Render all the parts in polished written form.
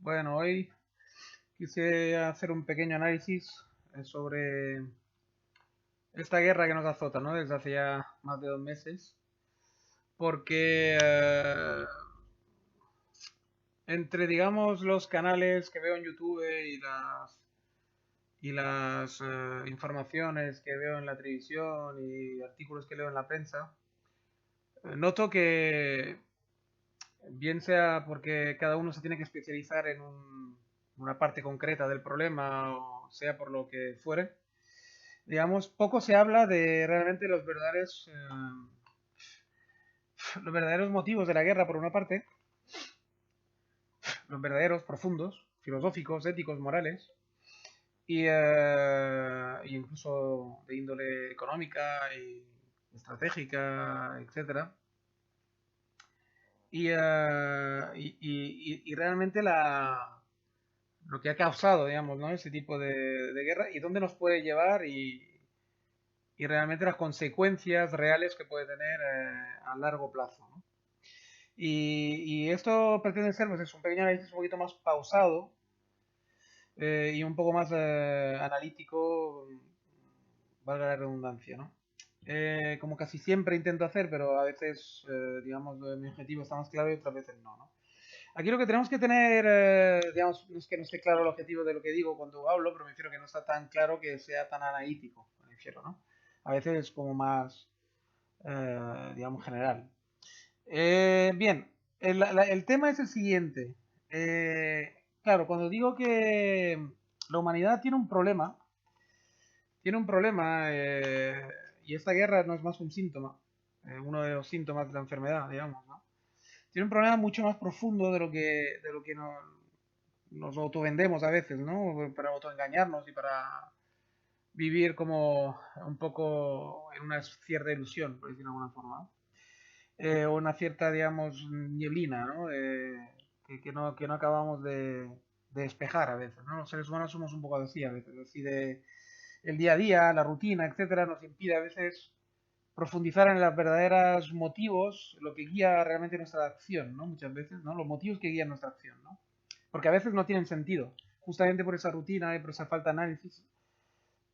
Bueno, hoy quise hacer un pequeño análisis sobre esta guerra que nos azota, ¿no? Desde hace ya más de 2 meses, porque entre, digamos, los canales que veo en YouTube y las informaciones que veo en la televisión y artículos que leo en la prensa, noto que bien sea porque cada uno se tiene que especializar en una parte concreta del problema o sea por lo que fuere, digamos, poco se habla de realmente los verdaderos motivos de la guerra, por una parte, los verdaderos, profundos, filosóficos, éticos, morales, y incluso de índole económica y estratégica, etcétera. Y realmente lo que ha causado, digamos, ¿no? Ese tipo de guerra y dónde nos puede llevar y realmente las consecuencias reales que puede tener a largo plazo, ¿no? Y esto pretende ser, pues, es un pequeño análisis un poquito más pausado y un poco más analítico, valga la redundancia, ¿no? Como casi siempre intento hacer, pero a veces, digamos, mi objetivo está más claro y otras veces no, ¿no? Aquí lo que tenemos que tener, digamos, no es que no esté claro el objetivo de lo que digo cuando hablo, pero me refiero que no está tan claro que sea tan analítico, me refiero, ¿no? A veces es como más, digamos, general. Bien, el tema es el siguiente. Claro, cuando digo que la humanidad tiene un problema, y esta guerra no es más un síntoma, uno de los síntomas de la enfermedad, digamos, ¿no? Tiene un problema mucho más profundo de lo que nos autovendemos a veces, ¿no? Para autoengañarnos y para vivir como un poco en una cierta ilusión, por decirlo de alguna forma, ¿no? O una cierta, digamos, nieblina, ¿no? Que no acabamos de despejar a veces, ¿no? Los seres humanos somos un poco así a veces, así de el día a día, la rutina, etcétera, nos impide a veces profundizar en los verdaderos motivos, lo que guía realmente nuestra acción, ¿no? Muchas veces, ¿no? Los motivos que guían nuestra acción, ¿no? Porque a veces no tienen sentido, justamente por esa rutina y por esa falta de análisis.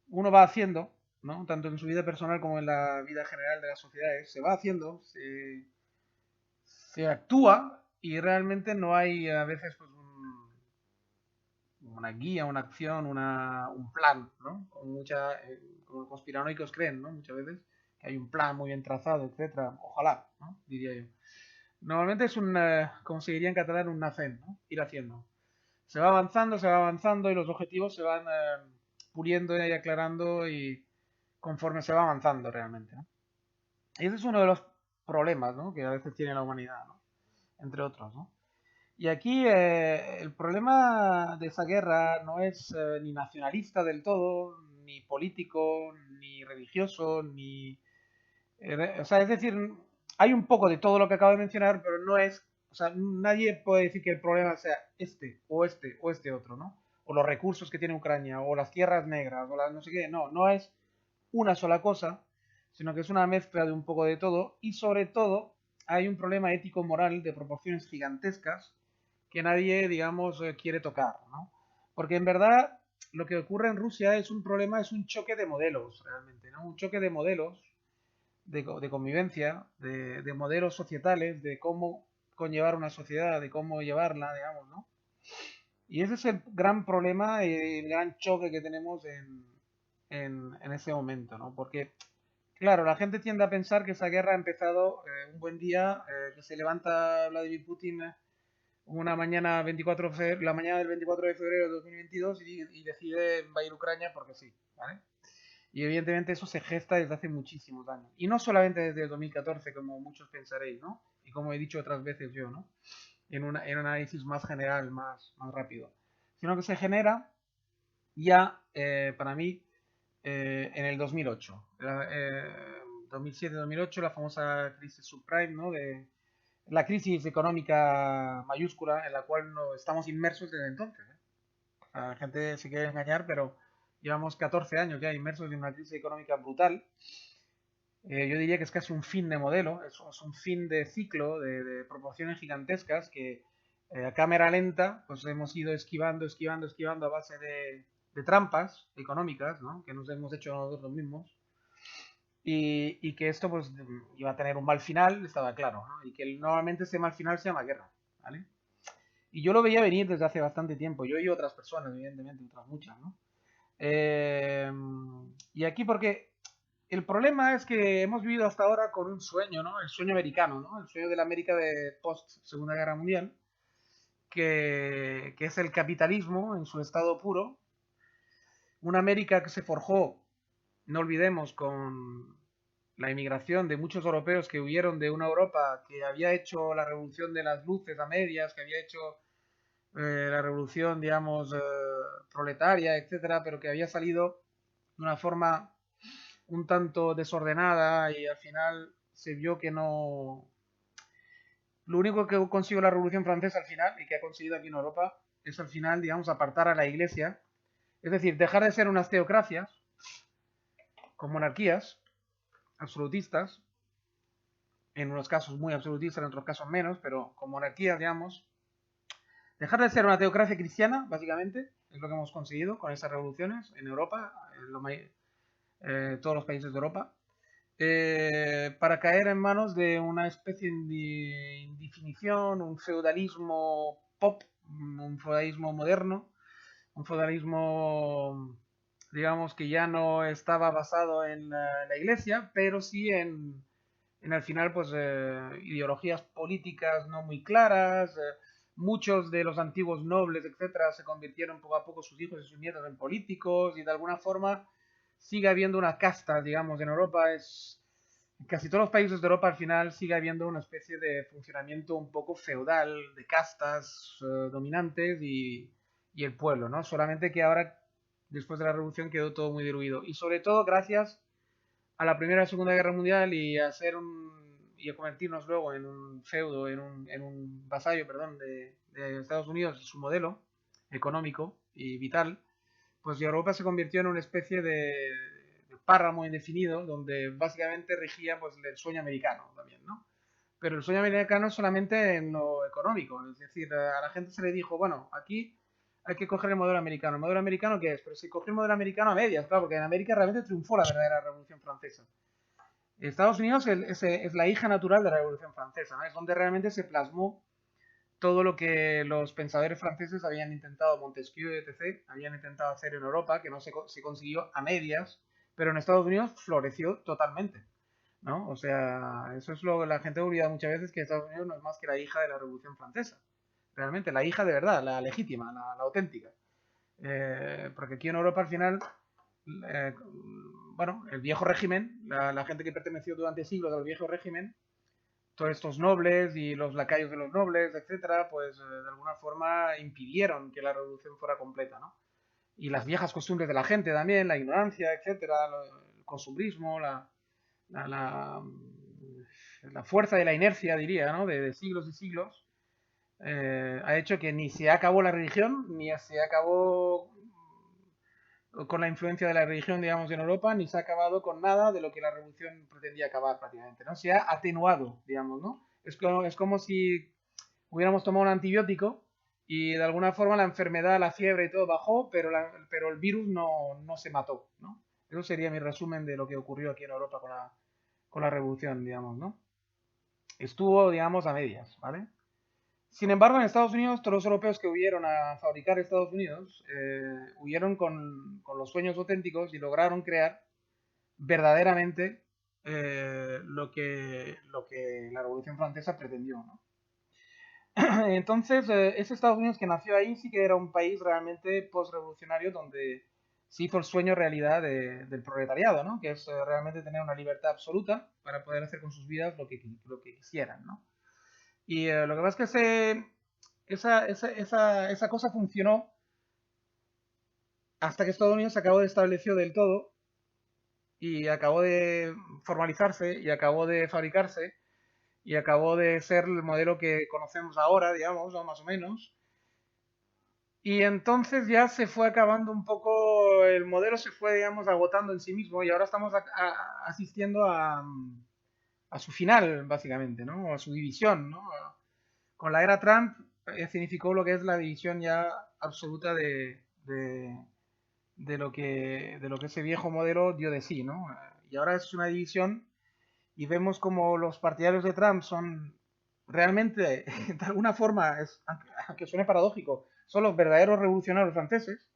Uno va haciendo, ¿no? Tanto en su vida personal como en la vida general de las sociedades, se va haciendo, se actúa y realmente no hay a veces pues una guía, una acción, un plan, ¿no? Como los conspiranoicos creen, ¿no? Muchas veces que hay un plan muy bien trazado, etcétera. Ojalá, ¿no? Diría yo. Normalmente es como se diría en catalán, un nacen, ¿no? Ir haciendo. Se va avanzando y los objetivos se van puliendo y aclarando y conforme se va avanzando realmente, ¿no? Y ese es uno de los problemas, ¿no? Que a veces tiene la humanidad, ¿no? Entre otros, ¿no? Y aquí el problema de esa guerra no es ni nacionalista del todo, ni político, ni religioso, ni... o sea, es decir, hay un poco de todo lo que acabo de mencionar, pero no es... O sea, nadie puede decir que el problema sea este otro, ¿no? O los recursos que tiene Ucrania, o las tierras negras, o las no sé qué. No, no es una sola cosa, sino que es una mezcla de un poco de todo y sobre todo hay un problema ético-moral de proporciones gigantescas que nadie, digamos, quiere tocar, ¿no? Porque en verdad lo que ocurre en Rusia es un problema, es un choque de modelos, realmente, ¿no? Un choque de modelos de convivencia, de modelos societales, de cómo conllevar una sociedad, de cómo llevarla, digamos, ¿no? Y ese es el gran problema y el gran choque que tenemos en ese momento, ¿no? Porque claro, la gente tiende a pensar que esa guerra ha empezado un buen día, que se levanta Vladimir Putin una mañana 24 la mañana del 24 de febrero de 2022 y decide invadir Ucrania porque sí, ¿vale? Y evidentemente eso se gesta desde hace muchísimos años. Y no solamente desde el 2014, como muchos pensaréis, ¿no? Y como he dicho otras veces yo, ¿no? En un análisis más general, más rápido. Sino que se genera ya, para mí, en el 2008. 2007-2008, la famosa crisis subprime, ¿no? De la crisis económica mayúscula en la cual no estamos inmersos desde entonces, ¿eh? La gente se quiere engañar, pero llevamos 14 años ya inmersos en una crisis económica brutal. Yo diría que es casi un fin de modelo, es un fin de ciclo de proporciones gigantescas que A cámara lenta, pues hemos ido esquivando a base de trampas económicas, ¿no? Que nos hemos hecho nosotros mismos. Y que esto pues iba a tener un mal final, estaba claro, ¿no? Y que normalmente ese mal final se llama guerra, ¿vale? Y yo lo veía venir desde hace bastante tiempo, yo y otras personas, evidentemente, otras muchas, ¿no? Eh, y aquí porque el problema es que hemos vivido hasta ahora con un sueño, ¿no? El sueño americano, ¿no? El sueño de la América de post Segunda Guerra Mundial, que es el capitalismo en su estado puro, una América que se forjó, no olvidemos, con la inmigración de muchos europeos que huyeron de una Europa que había hecho la revolución de las luces a medias, que había hecho la revolución, digamos, proletaria, etcétera, pero que había salido de una forma un tanto desordenada y al final se vio que no. Lo único que consiguió la Revolución Francesa al final y que ha conseguido aquí en Europa es al final, digamos, apartar a la Iglesia, es decir, dejar de ser unas teocracias con monarquías absolutistas, en unos casos muy absolutistas, en otros casos menos, pero con monarquías, digamos, dejar de ser una teocracia cristiana, básicamente, es lo que hemos conseguido con esas revoluciones en Europa, todos los países de Europa, para caer en manos de una especie de indefinición, un feudalismo pop, un feudalismo moderno, un feudalismo, digamos, que ya no estaba basado en la iglesia, pero sí en al final, pues, ideologías políticas no muy claras. Muchos de los antiguos nobles, etcétera, se convirtieron poco a poco sus hijos y sus nietos en políticos y de alguna forma sigue habiendo una casta, digamos, en Europa. En casi todos los países de Europa al final sigue habiendo una especie de funcionamiento un poco feudal, de castas dominantes y el pueblo, ¿no? Solamente que ahora, después de la revolución, quedó todo muy diluido. Y sobre todo gracias a la Primera y Segunda Guerra Mundial y a convertirnos luego en un feudo, en un vasallo, perdón, de Estados Unidos y su modelo económico y vital, pues Europa se convirtió en una especie de páramo indefinido donde básicamente regía pues el sueño americano también, ¿no? Pero el sueño americano solamente en lo económico, es decir, a la gente se le dijo, bueno, aquí hay que coger el modelo americano. ¿El modelo americano qué es? Pero si cogió el modelo americano a medias, claro, porque en América realmente triunfó la verdadera Revolución Francesa. Estados Unidos es la hija natural de la Revolución Francesa, ¿no? Es donde realmente se plasmó todo lo que los pensadores franceses habían intentado, Montesquieu, etc., habían intentado hacer en Europa, que no se consiguió a medias, pero en Estados Unidos floreció totalmente, ¿no? O sea, eso es lo que la gente olvida muchas veces, que Estados Unidos no es más que la hija de la Revolución Francesa. Realmente, la hija de verdad, la legítima, la auténtica. Porque aquí en Europa al final, eh, bueno, el viejo régimen, la gente que perteneció durante siglos al viejo régimen, todos estos nobles y los lacayos de los nobles, etcétera, pues de alguna forma impidieron que la revolución fuera completa, ¿no? Y las viejas costumbres de la gente también, la ignorancia, etcétera, el costumbrismo, la, la, la fuerza de la inercia, diría, ¿no? De siglos y siglos, ha hecho que ni se acabó la religión, ni se acabó con la influencia de la religión, digamos, en Europa, ni se ha acabado con nada de lo que la revolución pretendía acabar prácticamente, ¿no? Se ha atenuado, digamos, ¿no? Es como si hubiéramos tomado un antibiótico y de alguna forma la enfermedad, la fiebre y todo bajó, pero el virus no se mató, ¿no? Eso sería mi resumen de lo que ocurrió aquí en Europa con la revolución, digamos, ¿no? Estuvo, digamos, a medias, ¿vale? Sin embargo, en Estados Unidos, todos los europeos que huyeron a fabricar Estados Unidos, huyeron con los sueños auténticos y lograron crear verdaderamente lo que la Revolución Francesa pretendió, ¿no? Entonces, ese Estados Unidos que nació ahí sí que era un país realmente post-revolucionario donde se hizo el sueño realidad del proletariado, ¿no? Que es realmente tener una libertad absoluta para poder hacer con sus vidas lo que quisieran, ¿no? Y lo que pasa es que esa cosa funcionó hasta que Estados Unidos se acabó de establecer del todo y acabó de formalizarse y acabó de fabricarse y acabó de ser el modelo que conocemos ahora, digamos, o más o menos. Y entonces ya se fue acabando un poco, el modelo se fue, digamos, agotando en sí mismo y ahora estamos asistiendo a su final, básicamente, ¿no? A su división, ¿no? Con la era Trump significó lo que es la división ya absoluta de lo que ese viejo modelo dio de sí, ¿no? Y ahora es una división y vemos como los partidarios de Trump son realmente, de alguna forma, aunque suene paradójico, son los verdaderos revolucionarios franceses,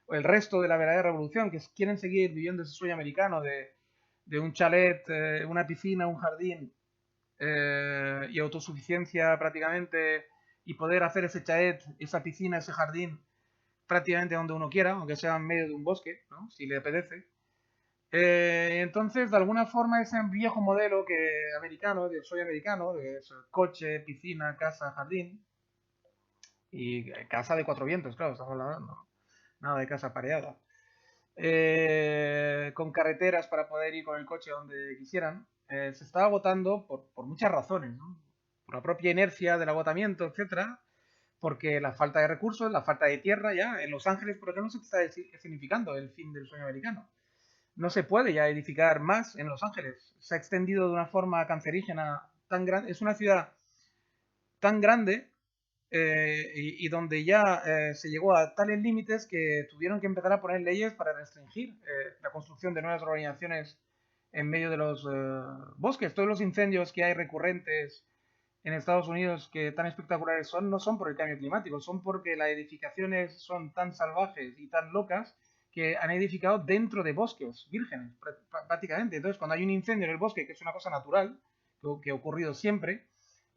o el resto de la verdadera revolución, que quieren seguir viviendo ese sueño americano de un chalet, una piscina, un jardín y autosuficiencia prácticamente, y poder hacer ese chalet, esa piscina, ese jardín prácticamente donde uno quiera, aunque sea en medio de un bosque, ¿no? Si le apetece. Entonces, de alguna forma, ese viejo modelo americano, del sueño americano, de coche, piscina, casa, jardín, y casa de cuatro vientos, claro, estamos hablando, nada de casa pareada, con carreteras para poder ir con el coche donde quisieran, se está agotando por muchas razones, ¿no? Por la propia inercia del agotamiento, etcétera, porque la falta de recursos, la falta de tierra ya, en Los Ángeles, por ejemplo, se está significando el fin del sueño americano. No se puede ya edificar más en Los Ángeles. Se ha extendido de una forma cancerígena tan grande. Es una ciudad tan grande y donde ya se llegó a tales límites que tuvieron que empezar a poner leyes para restringir la construcción de nuevas urbanizaciones en medio de los bosques. Todos los incendios que hay recurrentes en Estados Unidos que tan espectaculares son, no son por el cambio climático, son porque las edificaciones son tan salvajes y tan locas que han edificado dentro de bosques vírgenes, prácticamente. Entonces, cuando hay un incendio en el bosque, que es una cosa natural, que ha ocurrido siempre,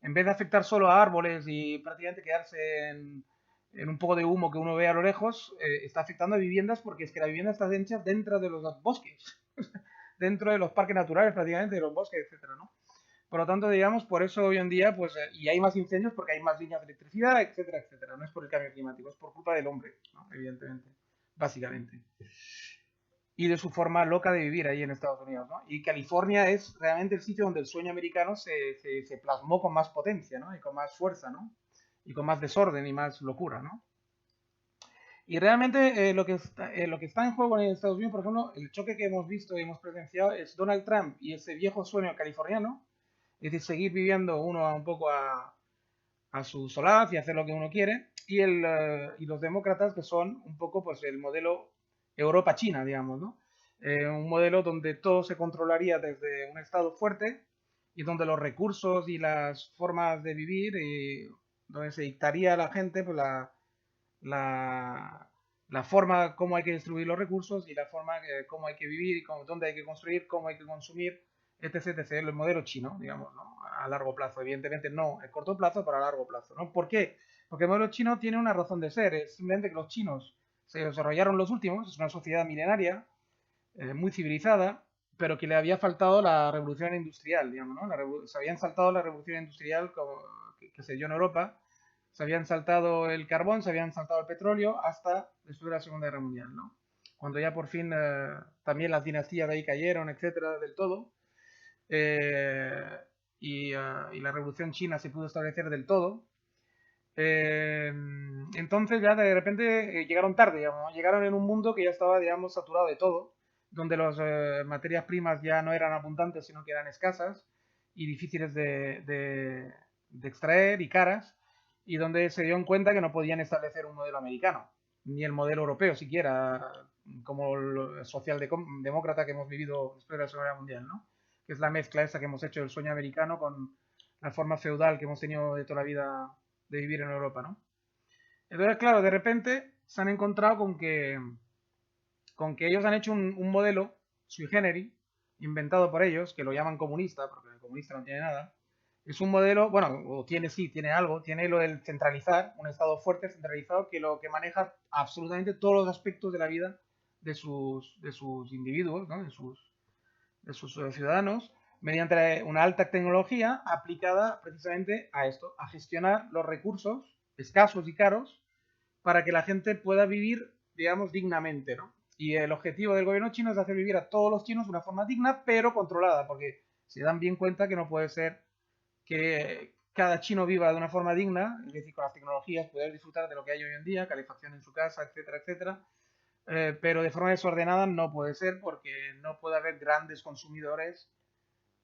en vez de afectar solo a árboles y prácticamente quedarse en un poco de humo que uno ve a lo lejos, está afectando a viviendas porque es que la vivienda está hecha dentro de los bosques, dentro de los parques naturales prácticamente, de los bosques, etcétera, ¿no? Por lo tanto, digamos, por eso hoy en día, pues, y hay más incendios porque hay más líneas de electricidad, etcétera, etcétera. No es por el cambio climático, es por culpa del hombre, ¿no? Evidentemente, básicamente. Y de su forma loca de vivir ahí en Estados Unidos, ¿no? Y California es realmente el sitio donde el sueño americano se plasmó con más potencia, ¿no? Y con más fuerza, ¿no? Y con más desorden y más locura, ¿no? Y realmente lo que está en juego en Estados Unidos, por ejemplo, el choque que hemos visto y hemos presenciado es Donald Trump y ese viejo sueño californiano, es decir, seguir viviendo uno un poco a su solaz y hacer lo que uno quiere, y los demócratas que son un poco pues el modelo Europa-China, digamos, ¿no? Un modelo donde todo se controlaría desde un Estado fuerte y donde los recursos y las formas de vivir y donde se dictaría a la gente pues, la, la forma cómo hay que distribuir los recursos y la forma cómo hay que vivir y dónde hay que construir, cómo hay que consumir, etc, etc. El modelo chino, digamos, ¿no? A largo plazo. Evidentemente no a corto plazo, pero a largo plazo, ¿no? ¿Por qué? Porque el modelo chino tiene una razón de ser. Es simplemente que los chinos se desarrollaron los últimos, es una sociedad milenaria, muy civilizada, pero que le había faltado la revolución industrial, digamos, ¿no? Se habían saltado la revolución industrial que se dio en Europa, se habían saltado el carbón, se habían saltado el petróleo hasta después de la Segunda Guerra Mundial, ¿no? Cuando ya por fin también las dinastías de ahí cayeron, etcétera, del todo, eh, y la revolución china se pudo establecer del todo. Eh, entonces ya de repente llegaron tarde, digamos, ¿no? Llegaron en un mundo que ya estaba, digamos, saturado de todo, donde las materias primas ya no eran abundantes, sino que eran escasas y difíciles de extraer y caras, y donde se dieron cuenta que no podían establecer un modelo americano, ni el modelo europeo siquiera, como el socialdemócrata que hemos vivido después de la Segunda Guerra Mundial, ¿no? Que es la mezcla esa que hemos hecho del sueño americano con la forma feudal que hemos tenido de toda la vida de vivir en Europa, ¿no? Entonces, claro, de repente se han encontrado con que ellos han hecho un modelo sui generis, inventado por ellos, que lo llaman comunista, porque el comunista no tiene nada. Es un modelo, bueno, o tiene sí, tiene algo, tiene lo del centralizar, un Estado fuerte, centralizado, que lo que maneja absolutamente todos los aspectos de la vida de sus individuos, ¿no? de sus ciudadanos, mediante una alta tecnología aplicada precisamente a esto, a gestionar los recursos escasos y caros para que la gente pueda vivir, digamos, dignamente, ¿no? Y el objetivo del gobierno chino es hacer vivir a todos los chinos de una forma digna, pero controlada, porque se dan bien cuenta que no puede ser que cada chino viva de una forma digna, es decir, con las tecnologías, poder disfrutar de lo que hay hoy en día, calefacción en su casa, etcétera, etcétera, pero de forma desordenada no puede ser porque no puede haber grandes consumidores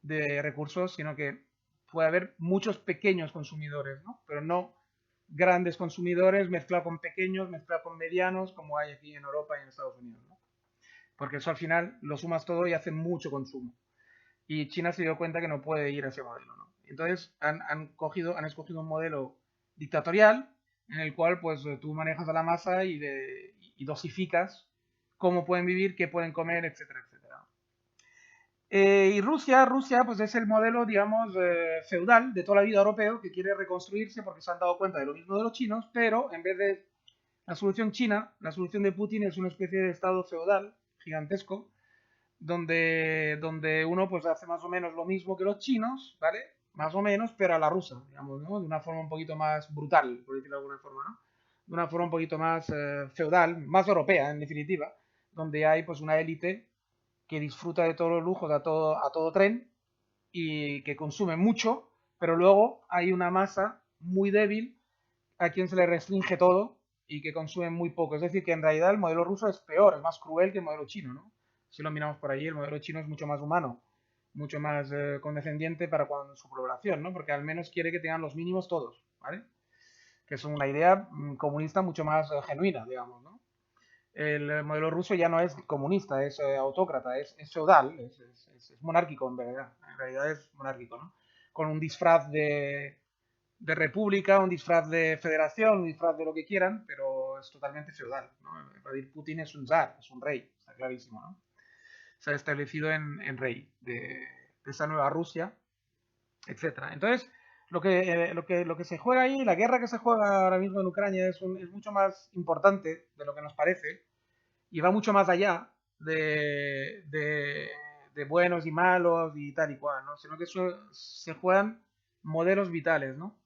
de recursos, sino que puede haber muchos pequeños consumidores, ¿no? Pero no grandes consumidores mezclado con pequeños, mezclado con medianos, como hay aquí en Europa y en Estados Unidos, ¿no? Porque eso al final lo sumas todo y hace mucho consumo. Y China se dio cuenta que no puede ir a ese modelo, ¿no? Entonces han escogido un modelo dictatorial en el cual pues tú manejas a la masa y dosificas cómo pueden vivir, qué pueden comer, etcétera, etcétera. Y Rusia pues es el modelo, digamos, feudal de toda la vida europeo que quiere reconstruirse porque se han dado cuenta de lo mismo de los chinos, pero en vez de la solución china, la solución de Putin es una especie de estado feudal gigantesco donde uno pues hace más o menos lo mismo que los chinos, ¿vale? Más o menos, pero a la rusa, digamos, ¿no? De una forma un poquito más brutal, por decirlo de alguna forma, ¿no? De una forma un poquito más feudal, más europea, en definitiva, donde hay pues una élite que disfruta de todos los lujos a todo tren y que consume mucho, pero luego hay una masa muy débil a quien se le restringe todo y que consume muy poco. Es decir, que en realidad el modelo ruso es peor, es más cruel que el modelo chino, ¿no? Si lo miramos por ahí, el modelo chino es mucho más humano, mucho más condescendiente para con su población, ¿no? Porque al menos quiere que tengan los mínimos todos, ¿vale? Que es una idea comunista mucho más genuina, digamos, ¿no? El modelo ruso ya no es comunista, es autócrata, es feudal, es monárquico en realidad es monárquico, ¿no? Con un disfraz de república, un disfraz de federación, un disfraz de lo que quieran, pero es totalmente feudal, ¿no? Vladimir Putin es un zar, es un rey, está clarísimo, ¿no? Se ha establecido en rey de esa nueva Rusia, etcétera. Entonces, lo que se juega ahí, la guerra que se juega ahora mismo en Ucrania es mucho más importante de lo que nos parece y va mucho más allá de buenos y malos y tal y cual, ¿no? Sino que se juegan modelos vitales, ¿no?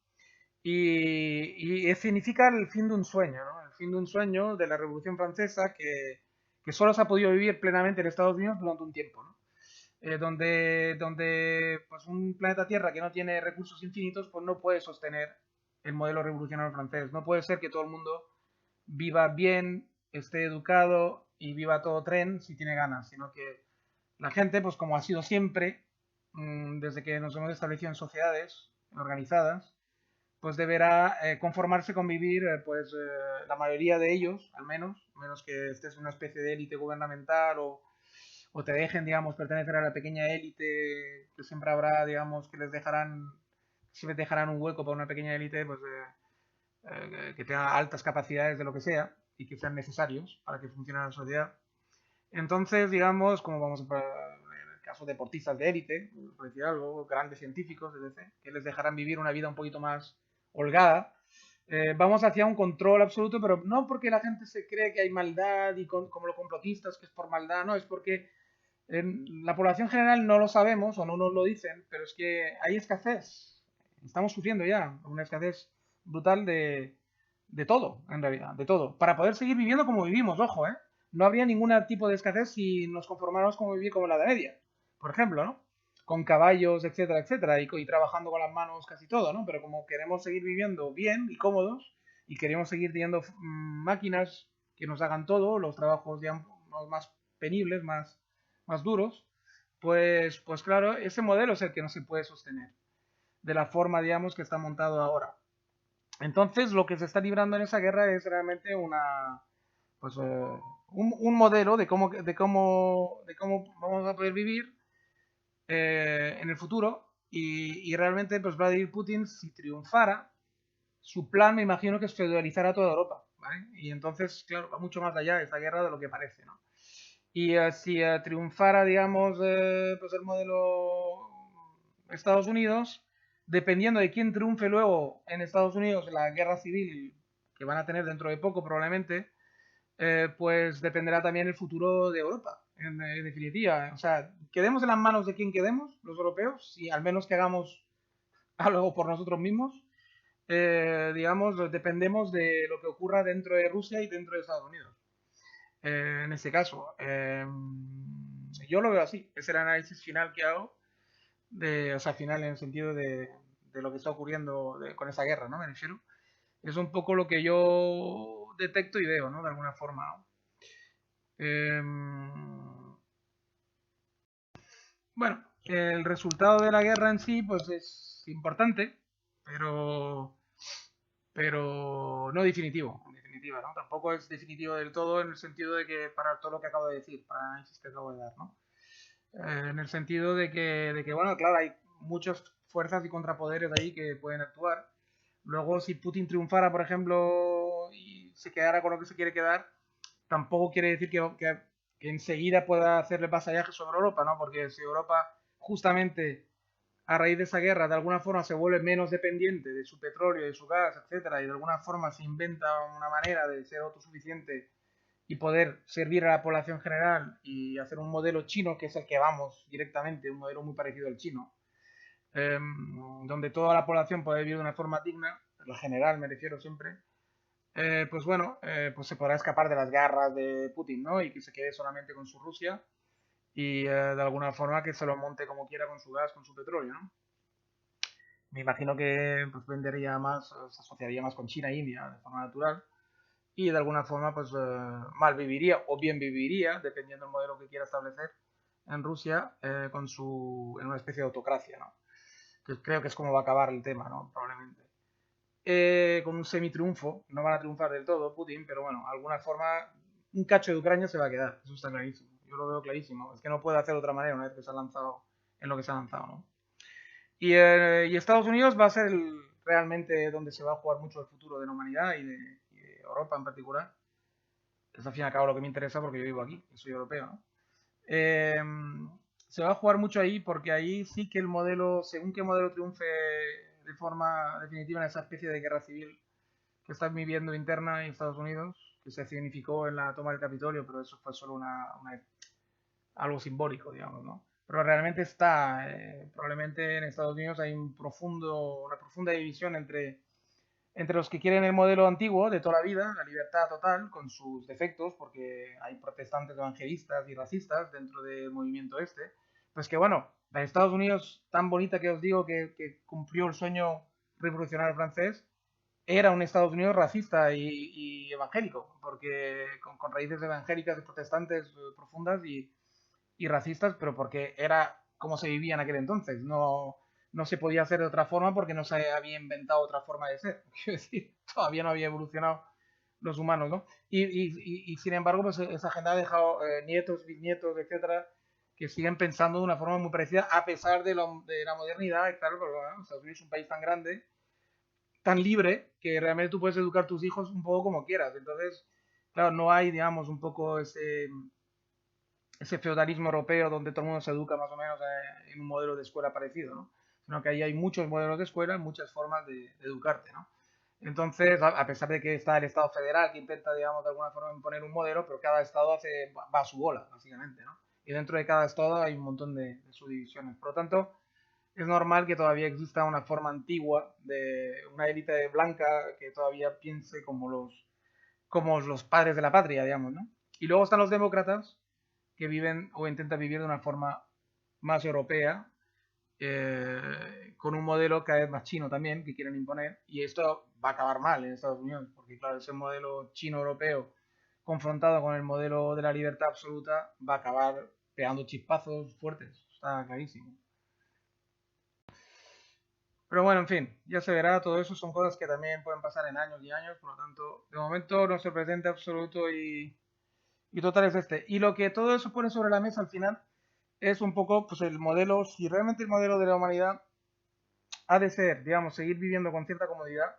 Y significa el fin de un sueño, ¿no? El fin de un sueño de la Revolución Francesa que solo se ha podido vivir plenamente en Estados Unidos durante un tiempo, ¿no? Donde pues un planeta Tierra que no tiene recursos infinitos, pues no puede sostener el modelo revolucionario francés. No puede ser que todo el mundo viva bien, esté educado y viva a todo tren si tiene ganas, sino que la gente, pues como ha sido siempre, desde que nos hemos establecido en sociedades organizadas, pues deberá conformarse con vivir, la mayoría de ellos, al menos, menos que estés en una especie de élite gubernamental o te dejen, digamos, pertenecer a la pequeña élite, que siempre habrá, digamos, siempre dejarán un hueco para una pequeña élite, pues que tenga altas capacidades de lo que sea y que sean necesarios para que funcione la sociedad. Entonces, digamos, como vamos a en el caso de deportistas de élite, por decir algo, grandes científicos, etc., que les dejarán vivir una vida un poquito más holgada, vamos hacia un control absoluto, pero no porque la gente se cree que hay maldad y como los complotistas, que es por maldad, no, es porque la población general no lo sabemos o no nos lo dicen, pero es que hay escasez. Estamos sufriendo ya una escasez brutal de todo, en realidad, de todo. Para poder seguir viviendo como vivimos, ojo, ¿eh? No habría ningún tipo de escasez si nos conformáramos como vivir como la de media, por ejemplo, ¿no? Con caballos, etcétera, etcétera, y trabajando con las manos casi todo, ¿no? Pero como queremos seguir viviendo bien y cómodos, y queremos seguir teniendo máquinas que nos hagan todo, los trabajos ya más penibles, más duros, pues claro, ese modelo es el que no se puede sostener de la forma, digamos, que está montado ahora. Entonces, lo que se está librando en esa guerra es realmente pues, un modelo de cómo vamos a poder vivir en el futuro y realmente, pues, Vladimir Putin, si triunfara, su plan me imagino que es feudalizar a toda Europa, ¿vale? Y entonces, claro, va mucho más allá de esta guerra de lo que parece, ¿no? Y si triunfara, digamos, pues el modelo Estados Unidos, dependiendo de quién triunfe luego en Estados Unidos en la guerra civil que van a tener dentro de poco probablemente, pues dependerá también el futuro de Europa, en definitiva. O sea, quedemos en las manos de quien quedemos, los europeos, y al menos que hagamos algo por nosotros mismos, digamos, dependemos de lo que ocurra dentro de Rusia y dentro de Estados Unidos en ese caso. Yo lo veo así, es el análisis final que hago, o sea, final en el sentido de lo que está ocurriendo con esa guerra, ¿no? Me refiero. Es un poco lo que yo detecto y veo, ¿no? De alguna forma, ¿no? Bueno, el resultado de la guerra en sí, pues es importante, pero pero no definitivo, en definitiva, ¿no? Tampoco es definitivo del todo en el sentido de que para todo lo que acabo de decir, para el análisis que acabo de dar, ¿no? En el sentido de que, bueno, claro, hay muchas fuerzas y contrapoderes ahí que pueden actuar. Luego, si Putin triunfara, por ejemplo, y se quedara con lo que se quiere quedar, tampoco quiere decir que enseguida pueda hacerle vasallaje sobre Europa, ¿no? Porque si Europa justamente a raíz de esa guerra de alguna forma se vuelve menos dependiente de su petróleo, de su gas, etcétera, y de alguna forma se inventa una manera de ser autosuficiente y poder servir a la población general y hacer un modelo chino, que es el que vamos directamente, un modelo muy parecido al chino, donde toda la población puede vivir de una forma digna, la general me refiero siempre, pues bueno, pues se podrá escapar de las garras de Putin, ¿no? Y que se quede solamente con su Rusia y de alguna forma que se lo monte como quiera con su gas, con su petróleo, ¿no? Me imagino que pues, vendería más, se asociaría más con China e India de forma natural y de alguna forma pues mal viviría o bien viviría, dependiendo del modelo que quiera establecer en Rusia, en una especie de autocracia, ¿no? Que creo que es como va a acabar el tema, ¿no? Probablemente. Con un semi-triunfo, no van a triunfar del todo Putin, pero bueno, de alguna forma un cacho de Ucrania se va a quedar, eso está clarísimo, yo lo veo clarísimo, es que no puede hacer de otra manera una vez que se ha lanzado en lo que se ha lanzado, ¿no? Y Estados Unidos va a ser realmente donde se va a jugar mucho el futuro de la humanidad y de Europa en particular. Es al fin y al cabo lo que me interesa porque yo vivo aquí, yo soy europeo, ¿no? Eh, Se va a jugar mucho ahí porque ahí sí que el modelo, según qué modelo triunfe de forma definitiva en esa especie de guerra civil que están viviendo interna en Estados Unidos, que se significó en la toma del Capitolio, pero eso fue solo algo simbólico, digamos, ¿no? Pero realmente probablemente en Estados Unidos hay una profunda división entre los que quieren el modelo antiguo de toda la vida, la libertad total, con sus defectos, porque hay protestantes evangelistas y racistas dentro del movimiento este, pues que bueno, la de Estados Unidos tan bonita que os digo que cumplió el sueño revolucionario francés, era un Estados Unidos racista y evangélico, porque con raíces evangélicas y protestantes profundas y racistas, pero porque era como se vivía en aquel entonces. No se podía hacer de otra forma porque no se había inventado otra forma de ser. Quiero decir, todavía no había evolucionado los humanos, ¿no? Y sin embargo, pues esa agenda ha dejado nietos, bisnietos, etcétera, que siguen pensando de una forma muy parecida a pesar de la modernidad. Y claro, pero, bueno, Estados Unidos es un país tan grande, tan libre, que realmente tú puedes educar a tus hijos un poco como quieras. Entonces, claro, no hay, digamos, un poco ese feudalismo europeo donde todo el mundo se educa más o menos en un modelo de escuela parecido, ¿no? Sino que ahí hay muchos modelos de escuela, muchas formas de educarte, ¿no? Entonces, a pesar de que está el Estado federal que intenta, digamos, de alguna forma imponer un modelo, pero cada Estado va a su bola, básicamente, ¿no? Y dentro de cada Estado hay un montón de subdivisiones. Por lo tanto, es normal que todavía exista una forma antigua de una élite blanca que todavía piense como los padres de la patria, digamos, ¿no? Y luego están los demócratas, que viven o intentan vivir de una forma más europea, con un modelo cada vez más chino también que quieren imponer. Y esto va a acabar mal en Estados Unidos, porque claro, ese modelo chino-europeo confrontado con el modelo de la libertad absoluta va a acabar pegando chispazos fuertes. Está clarísimo. Pero bueno, en fin, ya se verá, todo eso son cosas que también pueden pasar en años y años, por lo tanto, de momento nuestro presente absoluto y total es este. Y lo que todo eso pone sobre la mesa al final es un poco pues el modelo, si realmente el modelo de la humanidad ha de ser, digamos, seguir viviendo con cierta comodidad,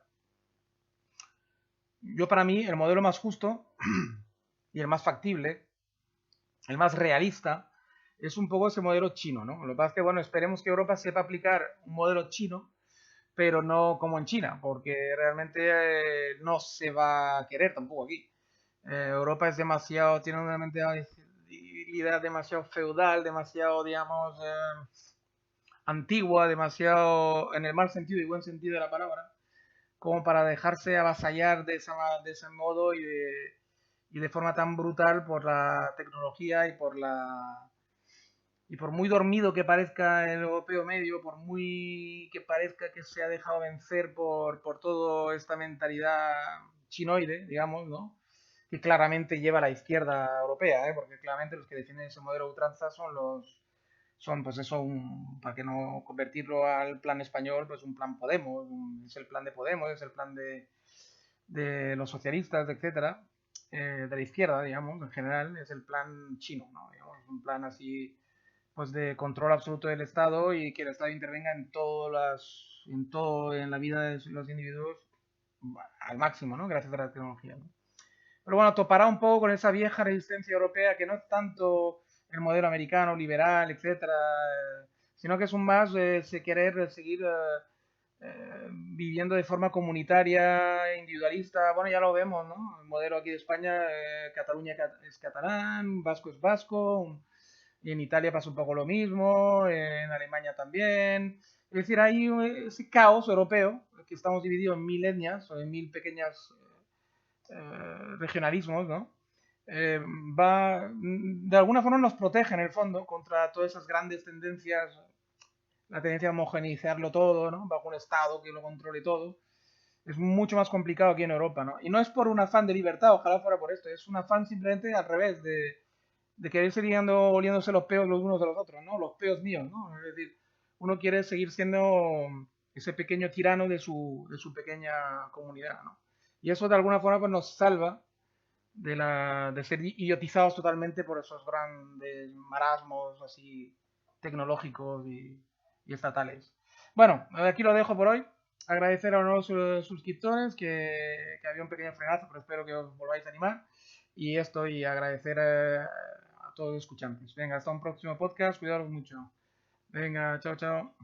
yo para mí el modelo más justo y el más factible, el más realista, es un poco ese modelo chino, ¿no? Lo que pasa es que, bueno, esperemos que Europa sepa aplicar un modelo chino, pero no como en China, porque realmente no se va a querer tampoco aquí. Europa es demasiado, tiene una mentalidad demasiado feudal, demasiado, digamos, antigua, demasiado, en el mal sentido y buen sentido de la palabra, como para dejarse avasallar de ese modo y de forma tan brutal por la tecnología y por muy dormido que parezca el europeo medio, por muy que parezca que se ha dejado vencer por toda esta mentalidad chinoide, digamos, ¿no? Que claramente lleva a la izquierda europea, ¿eh? Porque claramente los que defienden ese modelo de ultranza son pues eso, para que no convertirlo al plan español, pues un plan Podemos, es el plan de Podemos, es el plan de los socialistas, etcétera, de la izquierda, digamos, en general, es el plan chino, ¿no? Digamos, un plan así, pues de control absoluto del Estado y que el Estado intervenga en en todo, en la vida de los individuos al máximo, ¿no? Gracias a la tecnología, ¿no? Pero bueno, topará un poco con esa vieja resistencia europea que no es tanto el modelo americano, liberal, etcétera, sino que es un más se querer seguir viviendo de forma comunitaria, individualista. Bueno, ya lo vemos, ¿no? El modelo aquí de España, Cataluña es catalán, Vasco es vasco, y en Italia pasa un poco lo mismo, en Alemania también. Es decir, hay ese caos europeo que estamos divididos en mil etnias o en mil pequeñas regionalismos, ¿no? Eh, de alguna forma nos protege en el fondo contra todas esas grandes tendencias, la tendencia a homogeneizarlo todo, ¿no? Bajo un Estado que lo controle todo. Es mucho más complicado aquí en Europa, ¿no? Y no es por un afán de libertad, ojalá fuera por esto, es un afán simplemente al revés, de querer seguir oliéndose los peos los unos de los otros, ¿no? Los peos míos, ¿no? Es decir, uno quiere seguir siendo ese pequeño tirano de su pequeña comunidad, ¿no? Y eso de alguna forma pues, nos salva de ser idiotizados totalmente por esos grandes marasmos así tecnológicos y estatales. Bueno, aquí lo dejo por hoy. Agradecer a los nuevos suscriptores que había un pequeño frenazo, pero espero que os volváis a animar. Y esto, y agradecer a todos los escuchantes. Venga, hasta un próximo podcast. Cuidaros mucho. Venga, chao, chao.